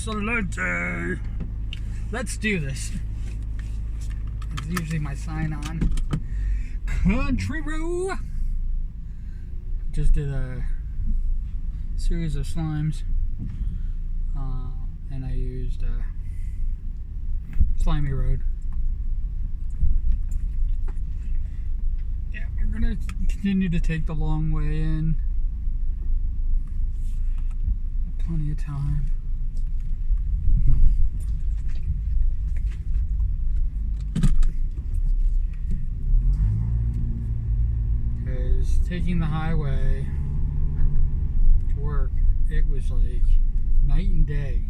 Excelente. Let's do this. It's usually my sign on. Country row. Just did a series of slimes. And I used Slimy Road. Yeah, we're going to continue to take the long way in. Plenty of time. Because taking the highway to work, it was like night and day.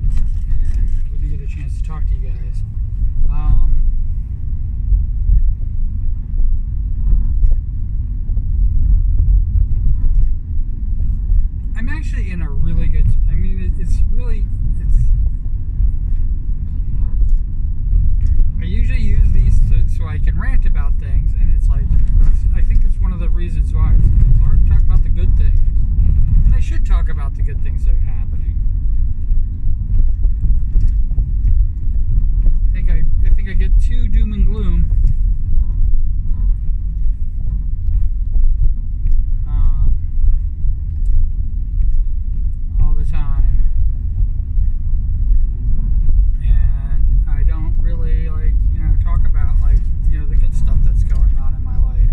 And I wouldn't get a chance to talk to you guys. I'm actually in a really good, I mean, I usually use these so I can rant about things, and it's like, I think it's one of the reasons why it's hard to talk about the good things. And I should talk about the good things that are happening. I think I get too doom and gloom. All the time. And I don't really talk about the good stuff that's going on in my life.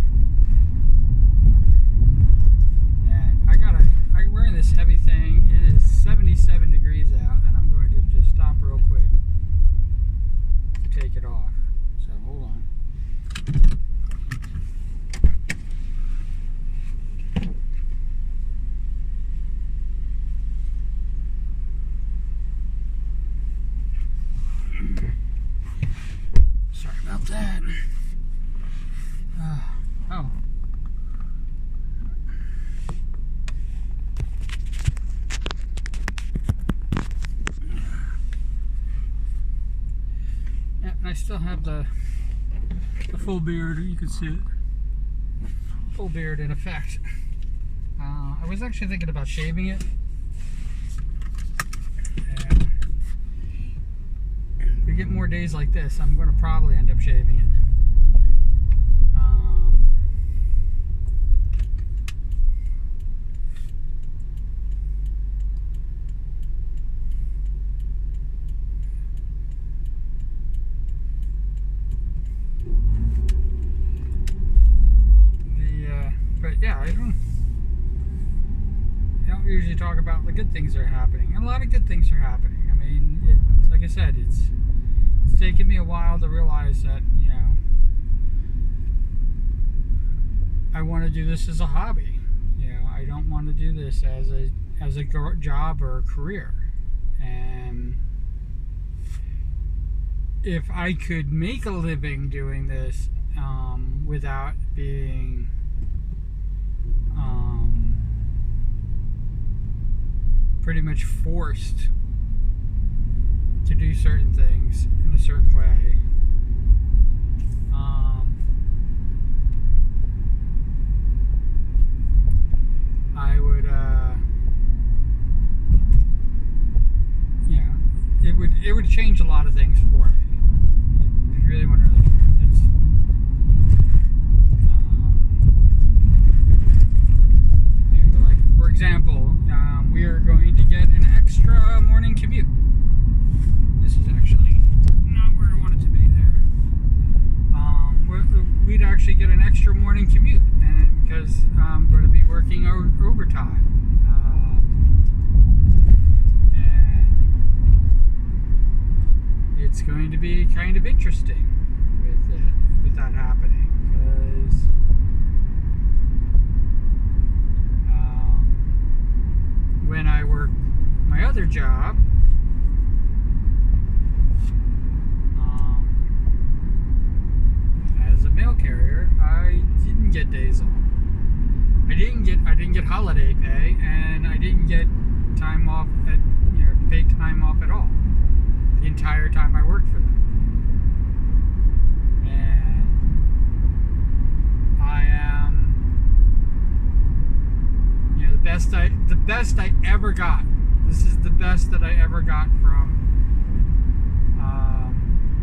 And I'm wearing this heavy thing. It is 77 degrees out, and I'm going to just stop real quick to take it off. So hold on. Sorry about that. Oh. Yeah, and I still have the full beard. You can see it. Full beard in effect. I was actually thinking about shaving it. If we get more days like this, I'm going to probably end up shaving it. But yeah, I don't usually talk about the good things that are happening. And a lot of good things are happening. I mean, like I said, it's taken me a while to realize that, I want to do this as a hobby. I don't want to do this as a job or a career. And if I could make a living doing this without being pretty much forced to do certain things in a certain way, I would it would change a lot of things for me. If you really want to, for example, we are going to get an extra morning commute. This is actually not where I want it to be there. We'd actually get an extra morning commute, and because I'm going to be working overtime. And it's going to be kind of interesting with that happening, because when I worked my other job, as a mail carrier, I didn't get days off. I didn't get holiday pay, and I didn't get time off paid time off at all the entire time I worked for them. And I am, the the best I ever got. This is the best that I ever got from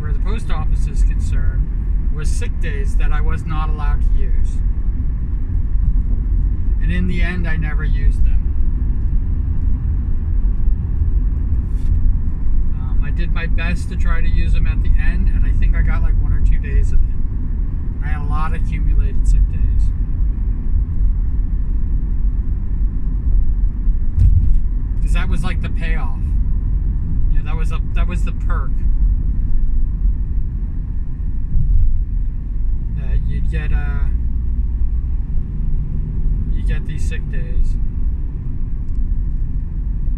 where the post office is concerned, was sick days that I was not allowed to use. And in the end, I never used them. I did my best to try to use them at the end, and I think I got like 1 or 2 days of it. I had a lot of accumulated sick days. Because that was like the payoff. Yeah, that was the perk. You'd get these sick days.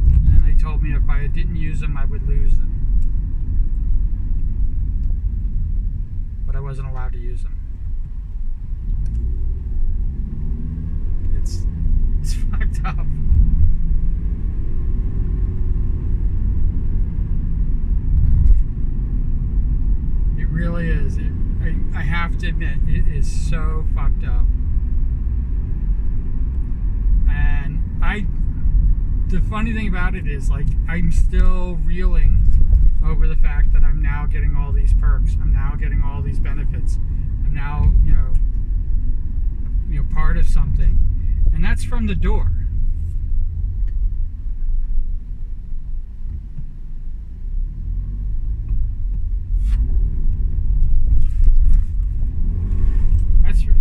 And then they told me if I didn't use them, I would lose them. But I wasn't allowed to use them. It's fucked up. It really is. I have to admit, it is so fucked up. And the funny thing about it is, like, I'm still reeling over the fact that I'm now getting all these perks. I'm now getting all these benefits. I'm now, part of something. And that's from the door.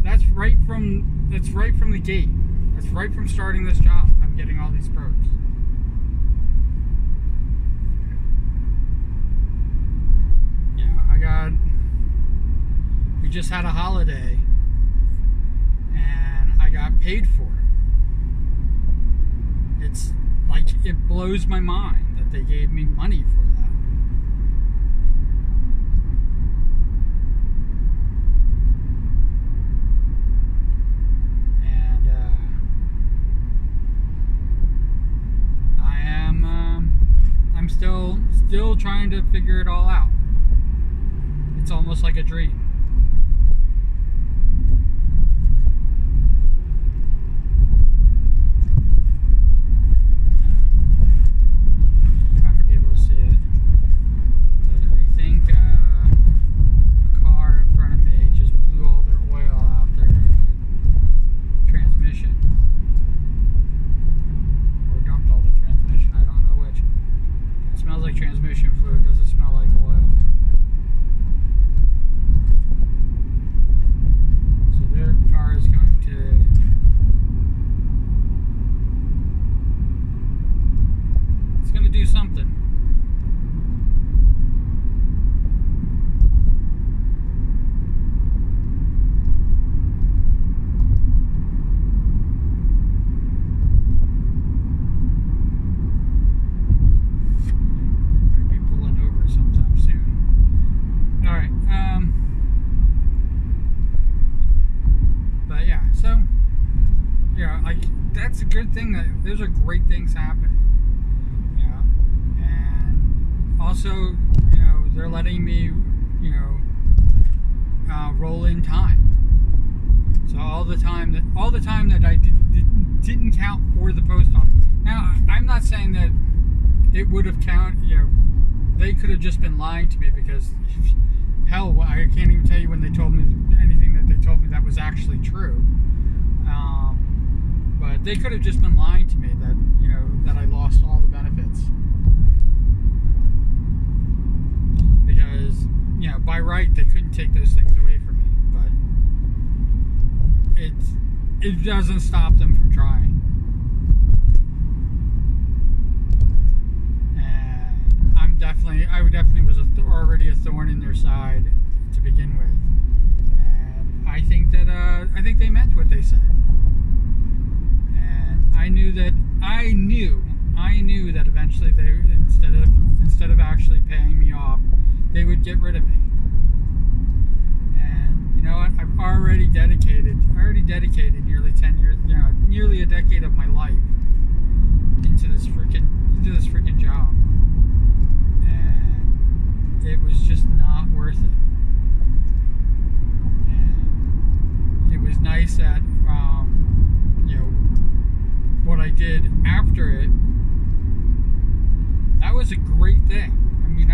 That's right from the gate. That's right from starting this job. I'm getting all these perks. We just had a holiday and I got paid for it. It's like, it blows my mind that they gave me money for that. I'm still trying to figure it all out. It's almost like a dream. You're not gonna be able to see it, but I think a car in front of me just blew all their oil out their transmission. Or dumped all the transmission, I don't know which. It smells like transmission fluid, doesn't smell like oil. So their car is going to... It's going to do something. That's a good thing, that those are great things happening. And also, they're letting me, roll in time. So all the time that I didn't count for the post office. Now, I'm not saying that it would have counted. They could have just been lying to me, because hell, I can't even tell you when they told me anything that they told me that was actually true. But they could have just been lying to me that, that I lost all the benefits. Because, by right, they couldn't take those things away from me. But it doesn't stop them from trying. And I definitely was already a thorn in their side to begin with. And I think they meant what they said. I knew that eventually they, instead of actually paying me off, they would get rid of me. And you know what? I've already dedicated nearly 10 years, nearly a decade of my life into this freaking job, and it was just not worth it. And it was nice that what I did after it, that was a great thing. I mean,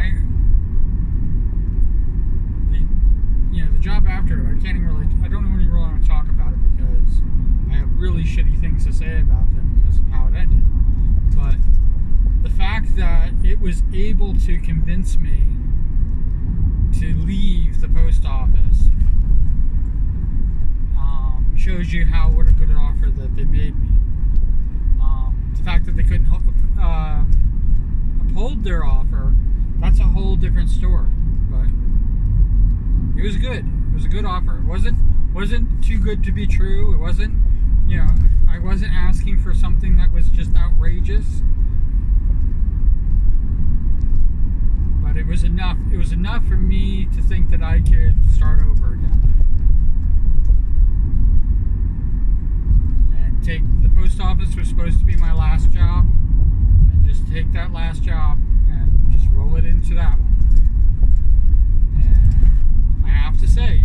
the job after it, I don't really want to talk about it because I have really shitty things to say about them because of how it ended. But the fact that it was able to convince me to leave the post office shows you what a good offer that they made me. The fact that they couldn't uphold their offer, that's a whole different story. But it was good. It was a good offer. It wasn't too good to be true. It wasn't, I wasn't asking for something that was just outrageous. But it was enough. It was enough for me to think that I could start over again. And the post office was supposed to be my last job. And just take that last job and just roll it into that one. And I have to say,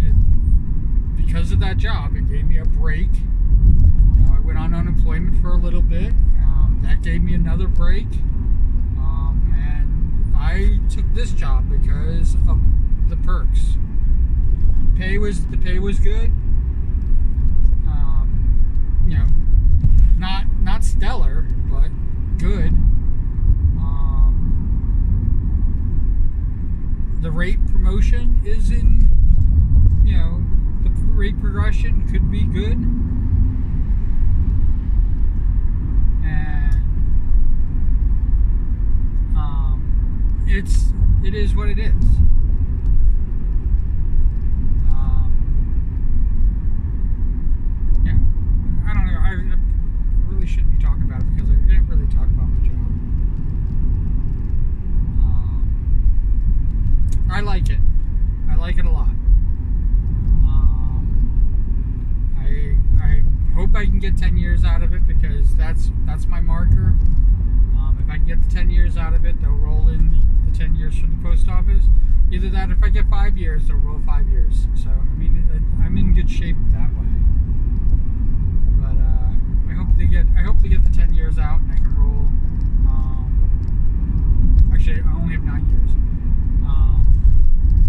because of that job, it gave me a break. I went on unemployment for a little bit. That gave me another break. And I took this job because of the perks. The pay was good. Not stellar, but good. The rate promotion is in, the rate progression could be good. And it is what it is. I don't know. I really shouldn't be talking about it because I didn't really talk about my job. I like it. I like it a lot. I hope I can get 10 years out of it because that's my marker. If I can get the 10 years out of it, they'll roll in the 10 years from the post office. Either that, if I get 5 years, they'll roll 5 years. So, I mean, I'm in good shape that way. But I hope to get the 10 years out and I can roll. Actually, I only have 9 years.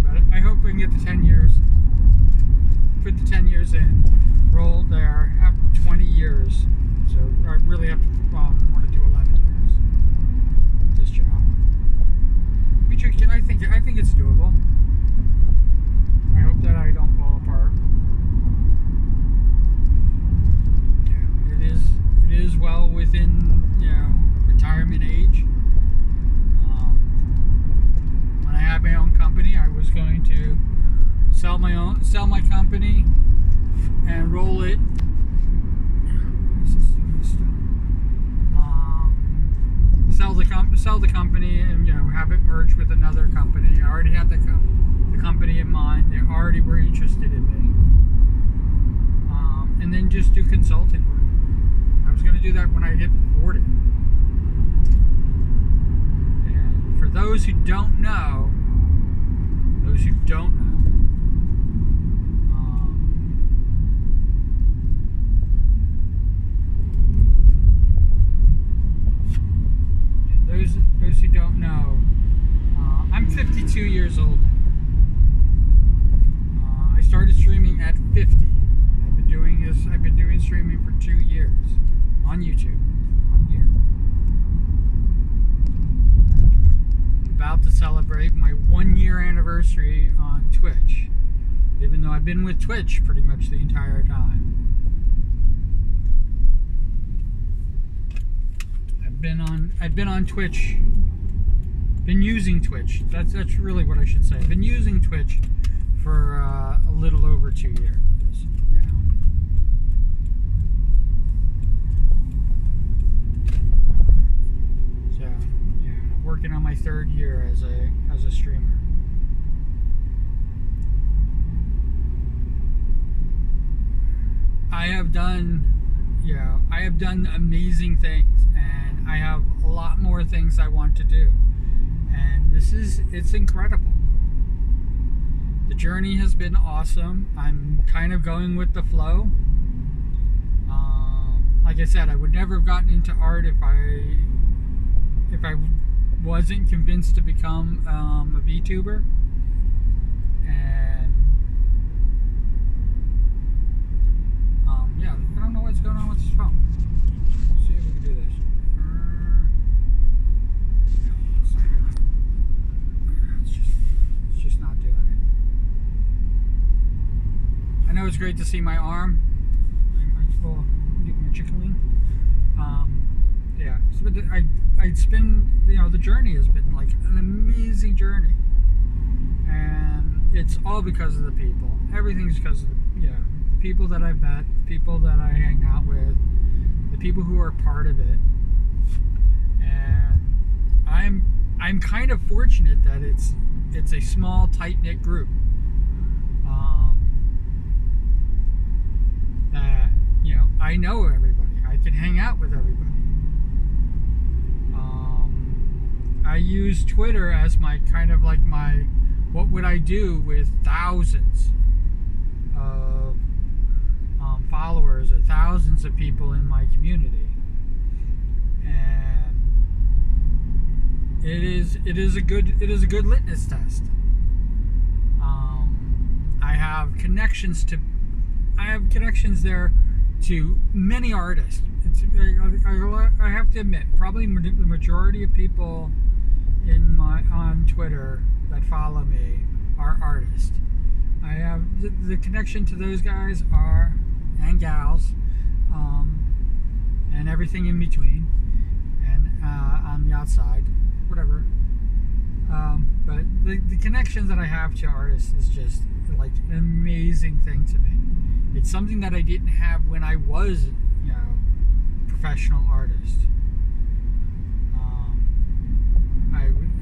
But I hope I can get the 10 years. Put the 10 years in, roll there, have 20 years. So I really have to want to do 11 years with this job. Which I think it's doable. I hope that I don't fall apart. Yeah, it is well within retirement age. When I had my own company, I was going to sell my company and roll it. Sell the company and have it merged with another company. I already had the company in mind. They already were interested in me. And then just do consulting work. I was going to do that when I hit 40. And for those who don't know, those who don't know, I'm 52 years old now. I started streaming at 50. I've been doing streaming for 2 years on YouTube. 1 year. About to celebrate my 1-year anniversary on Twitch, even though I've been with Twitch pretty much the entire time. I've been on Twitch, been using Twitch. That's really what I should say. I've been using Twitch for a little over 2 years now. So yeah, working on my 3rd year as a streamer. I have done amazing things, and I have a lot more things I want to do. And it's incredible. The journey has been awesome. I'm kind of going with the flow. like I said, I would never have gotten into art if I wasn't convinced to become a VTuber. And yeah, I don't know what's going on with this phone. Let's see if we can do this. No, it's not doing it. It's just not doing it. I know it's great to see my arm. Well, get my chicken wing. Yeah, so it's been, the journey has been like an amazing journey, and it's all because of the people. Everything's because of the people that I've met, the people that I hang out with, the people who are part of it, and I'm kind of fortunate that it's a small, tight-knit group. That I know everybody. I can hang out with everybody. I use Twitter as my kind of like my what would I do with thousands of followers or thousands of people in my community, and it is a good litmus test. I have connections there to many artists. I have to admit, probably the majority of people on Twitter that follow me are artists. I have the connection to those guys and gals, and everything in between, and on the outside, whatever. But the connections that I have to artists is just like an amazing thing to me. It's something that I didn't have when I was, a professional artist.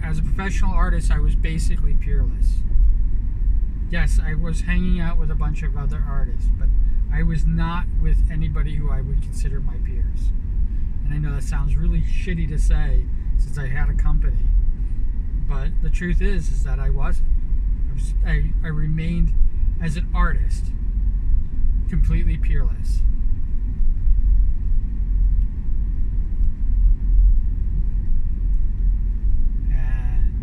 As a professional artist, I was basically peerless. Yes, I was hanging out with a bunch of other artists, but I was not with anybody who I would consider my peers. And I know that sounds really shitty to say since I had a company, but the truth is that I wasn't. I remained as an artist completely peerless. And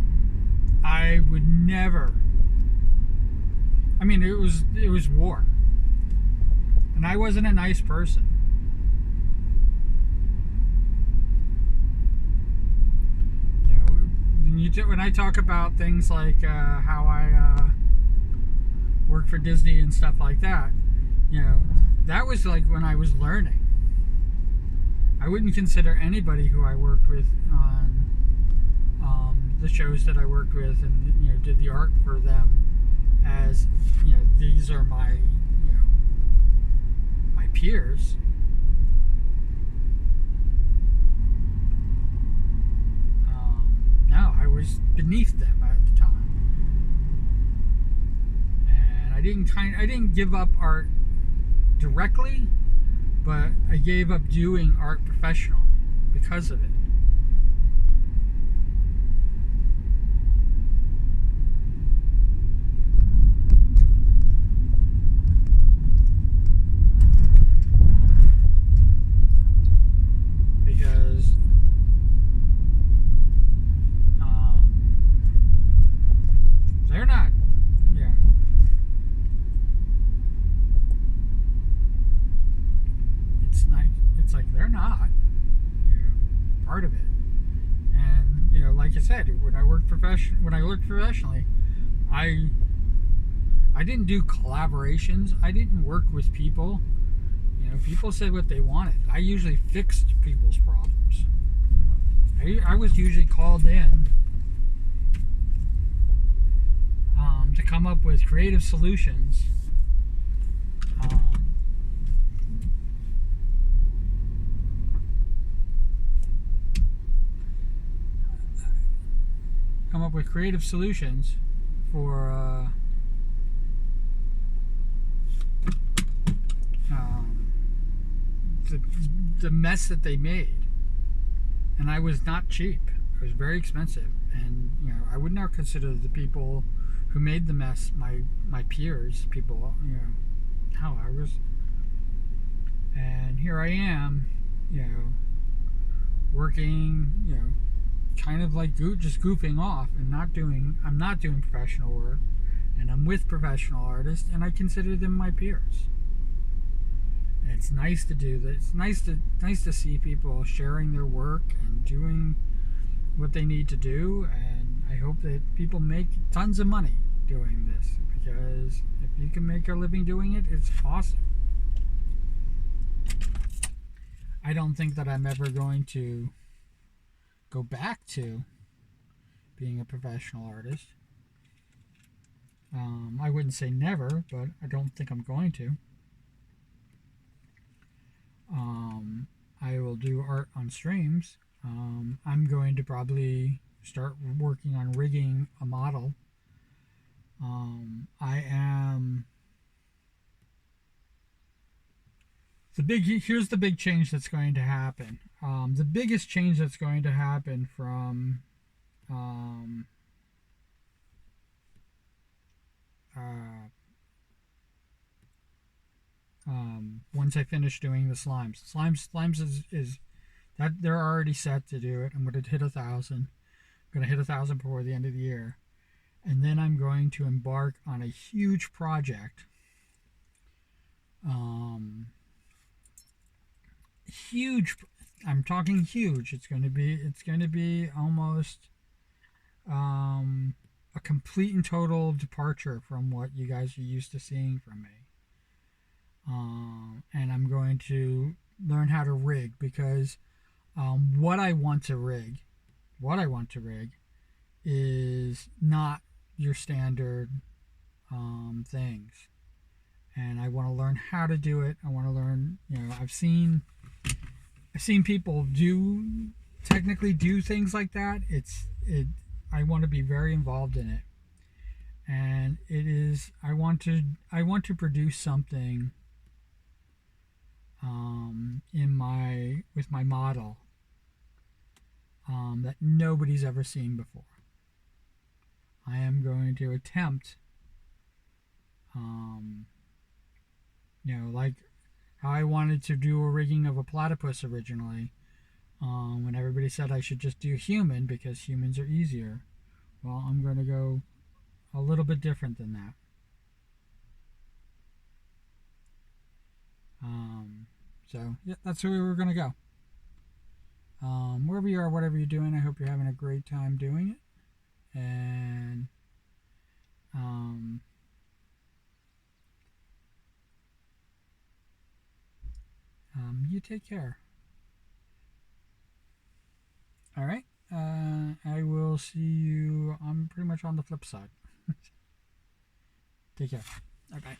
I would never. I mean, it was war, and I wasn't a nice person. When I talk about things like how I work for Disney and stuff like that, that was like when I was learning. I wouldn't consider anybody who I worked with on the shows that I worked with and did the art for them as these are my my peers. No, I was beneath them at the time, and I didn't give up art directly, but I gave up doing art professionally because of it. Because they're not, it's like they're not, part of it. And like I said, when I worked professionally, I didn't do collaborations. I didn't work with people. People said what they wanted. I usually fixed people's problems. I was usually called in to come up with creative solutions. Come up with creative solutions for the mess that they made. And I was not cheap. It was very expensive, and I would not consider the people who made the mess my peers. People, how I was, And here I am, working, kind of like just goofing off and I'm not doing professional work, and I'm with professional artists, and I consider them my peers. And it's nice to do this. It's nice to see people sharing their work and doing what they need to do, and I hope that people make tons of money doing this, because if you can make a living doing it, it's awesome. I don't think that I'm ever going to go back to being a professional artist. I wouldn't say never, but I don't think I'm going to. I will do art on streams. I'm going to probably start working on rigging a model. I am here's the big change that's going to happen. The biggest change that's going to happen from uh, once I finish doing the slimes is that they're already set to do it. I'm going to hit 1,000. I'm going to hit 1,000 before the end of the year, and then I'm going to embark on a huge project. Huge. I'm talking huge. It's going to be almost a complete and total departure from what you guys are used to seeing from me. And I'm going to learn how to rig, because what I want to rig is not your standard things, and I want to learn how to do it. I want to learn. I've seen people technically do things like that. I want to be very involved in it, and it is. I want to produce something with my model that nobody's ever seen before. I am going to attempt, like how I wanted to do a rigging of a platypus originally, when everybody said I should just do human because humans are easier. Well, I'm going to go a little bit different than that. So, yeah, that's where we were going to go. Wherever you are, whatever you're doing, I hope you're having a great time doing it. And you take care. All right. I will see you. I'm pretty much on the flip side. Take care. Bye bye.